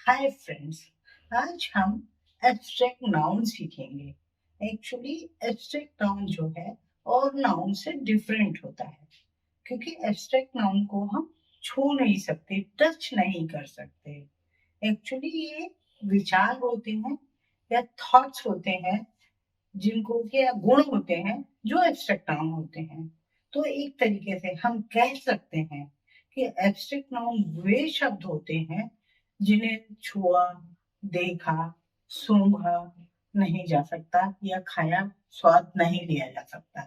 Hi friends, आज हम abstract noun सीखेंगे। एक्चुअली एब्स्ट्रैक्ट नाउन जो है और नाउन से डिफरेंट होता है, क्योंकि एब्स्ट्रैक्ट नाउन को हम छू नहीं सकते, टच नहीं कर सकते। एक्चुअली ये विचार होते हैं या थॉट्स होते हैं, जिनको के गुण होते हैं जो एब्स्ट्रैक्ट नाउन होते हैं। तो एक तरीके से हम कह सकते हैं कि एब्स्ट्रैक्ट नाउन वे शब्द होते हैं जिन्हें छुआ, देखा, सूंघा नहीं जा सकता या खाया स्वाद नहीं लिया जा सकता।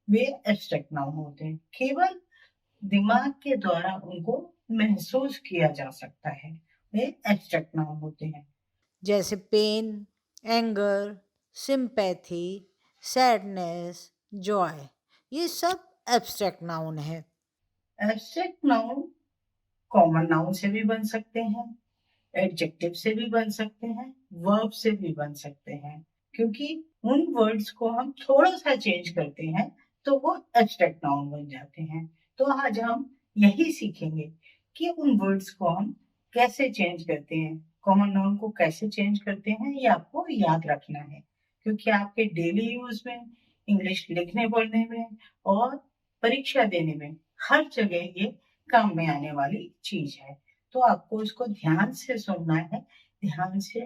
वे एब्स्ट्रैक्ट नाउन होते हैं, केवल दिमाग के द्वारा उनको महसूस किया जा सकता है। वे एब्स्ट्रैक्ट नाउन होते हैं। जैसे pain, anger, sympathy, sadness, joy, ये सब एब्स्ट्रैक्ट नाउन है। एब्स्ट्रैक्ट नाउन कॉमन नाउन से भी बन सकते हैं, एडजेक्टिव से भी बन सकते हैं, वर्ब से भी बन सकते हैं, क्योंकि उन वर्ड्स को हम थोड़ा सा चेंज करते हैं तो वो एब्स्ट्रैक्ट नाउन बन जाते हैं। तो आज हम यही सीखेंगे कि उन वर्ड्स को हम कैसे चेंज करते हैं, कॉमन नाउन को कैसे चेंज करते हैं, ये आपको याद रखना है, क्योंकि आपके डेली यूज में, इंग्लिश लिखने पढ़ने में और परीक्षा देने में हर जगह ये काम में आने वाली चीज है। तो आपको इसको ध्यान से सुनना है, ध्यान से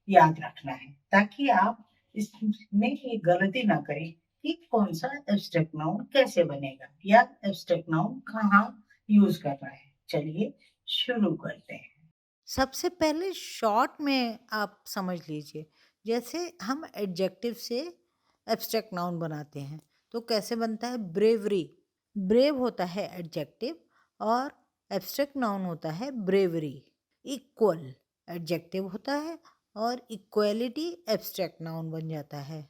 याद रखना है, ताकि आप इसमें ये गलती ना करें कि कौन सा एब्स्ट्रैक्ट नाउन कैसे बनेगा या एब्स्ट्रैक्ट नाउन कहाँ यूज करना है। चलिए शुरू करते हैं। सबसे पहले शॉर्ट में आप समझ लीजिए, जैसे हम एडजेक्टिव से एब्स्ट्रैक्ट नाउन बनाते हैं तो कैसे बनता है? ब्रेवरी, ब्रेव होता है एडजेक्टिव और एब्स्ट्रैक्ट नाउन होता है ब्रेवरी। इक्वल एडजेक्टिव होता है और इक्वलिटी एब्स्ट्रैक्ट नाउन बन जाता है।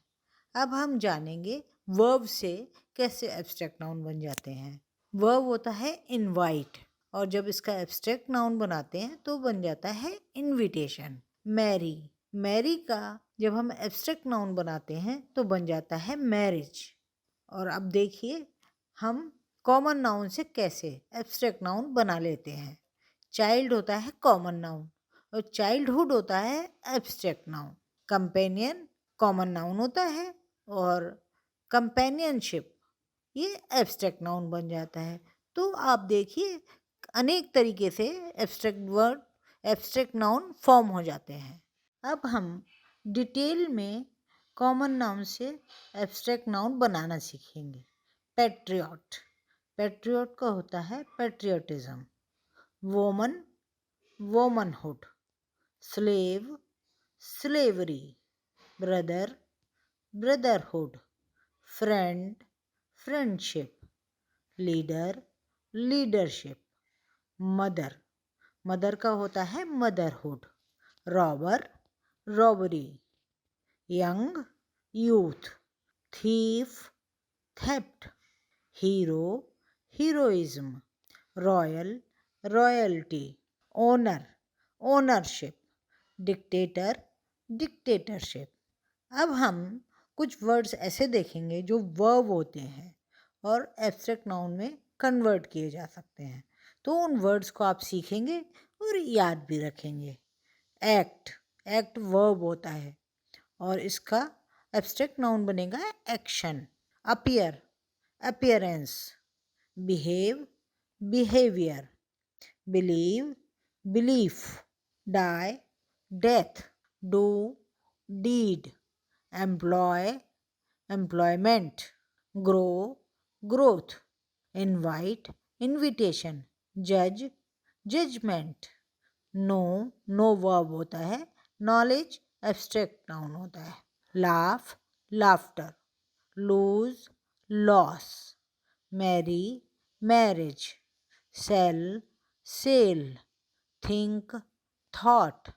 अब हम जानेंगे वर्ब से कैसे एब्स्ट्रैक्ट नाउन बन जाते हैं। वर्ब होता है इनवाइट और जब इसका एब्स्ट्रैक्ट नाउन बनाते हैं तो बन जाता है इनविटेशन। मैरी, मैरी का जब हम एब्स्ट्रैक्ट नाउन बनाते हैं तो बन जाता है मैरिज। और अब देखिए हम कॉमन नाउन से कैसे एब्स्ट्रैक्ट नाउन बना लेते हैं। चाइल्ड होता है कॉमन नाउन और चाइल्डहुड होता है abstract noun. Companion common noun होता है और कंपेनियनशिप ये एब्स्ट्रैक्ट नाउन बन जाता है। तो आप देखिए अनेक तरीके से abstract word, abstract noun form हो जाते हैं। अब हम डिटेल में कॉमन नाउन से एब्स्ट्रैक्ट नाउन बनाना सीखेंगे। पैट्रियट, पैट्रियट का होता है patriotism. Woman, womanhood. Slave, slavery. Brother, brotherhood. Friend, friendship. Leader, leadership. Mother, mother का होता है motherhood. Robber, robbery. Young, youth. Thief, theft. Hero, heroism. Royal, royalty. Owner, ownership. Dictator, dictatorship. अब हम कुछ वर्ड्स ऐसे देखेंगे जो वर्ब होते हैं और एब्स्ट्रैक्ट नाउन में कन्वर्ट किए जा सकते हैं। तो उन वर्ड्स को आप सीखेंगे और याद भी रखेंगे। एक्ट, एक्ट वर्ब होता है और इसका एब्स्ट्रैक्ट नाउन बनेगा action. Appear, appearance. Behave, behaviour. Believe, belief. Die, death. Do, deed. Employ, employment. Grow, growth. Invite, invitation. जज, जजमेंट। नो, नो वर्ब होता है। नॉलेज एब्स्ट्रैक्ट नाउन होता है। Laugh, laughter. Lose, loss. Marry, marriage. Sell, sale. Think, thought.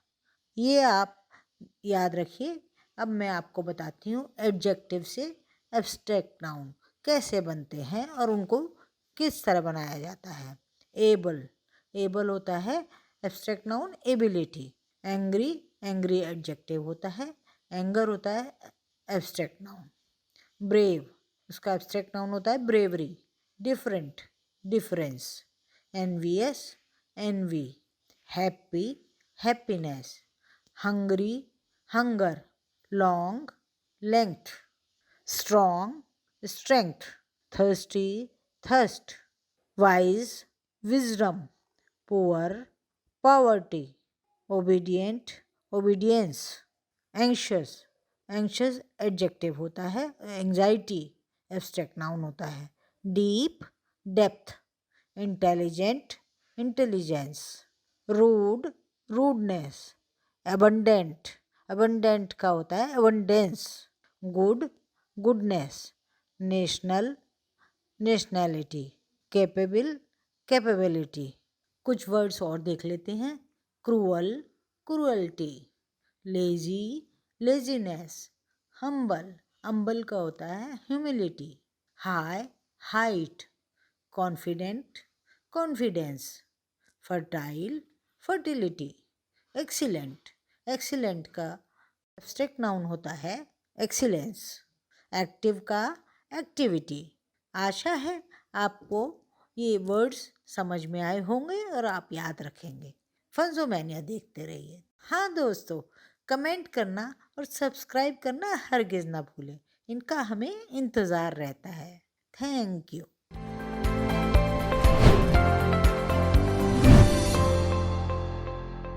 ये आप याद रखिए। अब मैं आपको बताती हूँ एडजेक्टिव से एब्स्ट्रैक्ट नाउन कैसे बनते हैं और उनको किस तरह बनाया जाता है। एबल, एबल होता है abstract noun ability. Angry, angry adjective होता है। एंगर होता है एब्स्ट्रैक्ट नाउन। ब्रेव, उसका एब्स्ट्रैक्ट नाउन होता है bravery. Different, difference. Envious, envy. Happy, happiness, hungry, hunger, long, length, strong, strength, thirsty, thirst, wise, wisdom, poor, poverty, obedient, obedience, anxious, anxious adjective होता है, anxiety abstract noun होता है, deep, depth, intelligent, intelligence, rude, rudeness, abundant, abundant का होता है abundance, good, goodness, national, nationality, capable, capability. कुछ words और देख लेते हैं। Cruel, cruelty, lazy, laziness, humble, humble का होता है humility, high, height, confident, confidence, fertile, fertility, excellent, excellent का एब्स्ट्रैक्ट नाउन होता है एक्सीलेंस, एक्टिव का एक्टिविटी। आशा है आपको ये वर्ड्स समझ में आए होंगे और आप याद रखेंगे। फंजोमैनिया देखते रहिए। हाँ दोस्तों, कमेंट करना और सब्सक्राइब करना हरगिज़ ना भूलें, इनका हमें इंतज़ार रहता है। Thank you.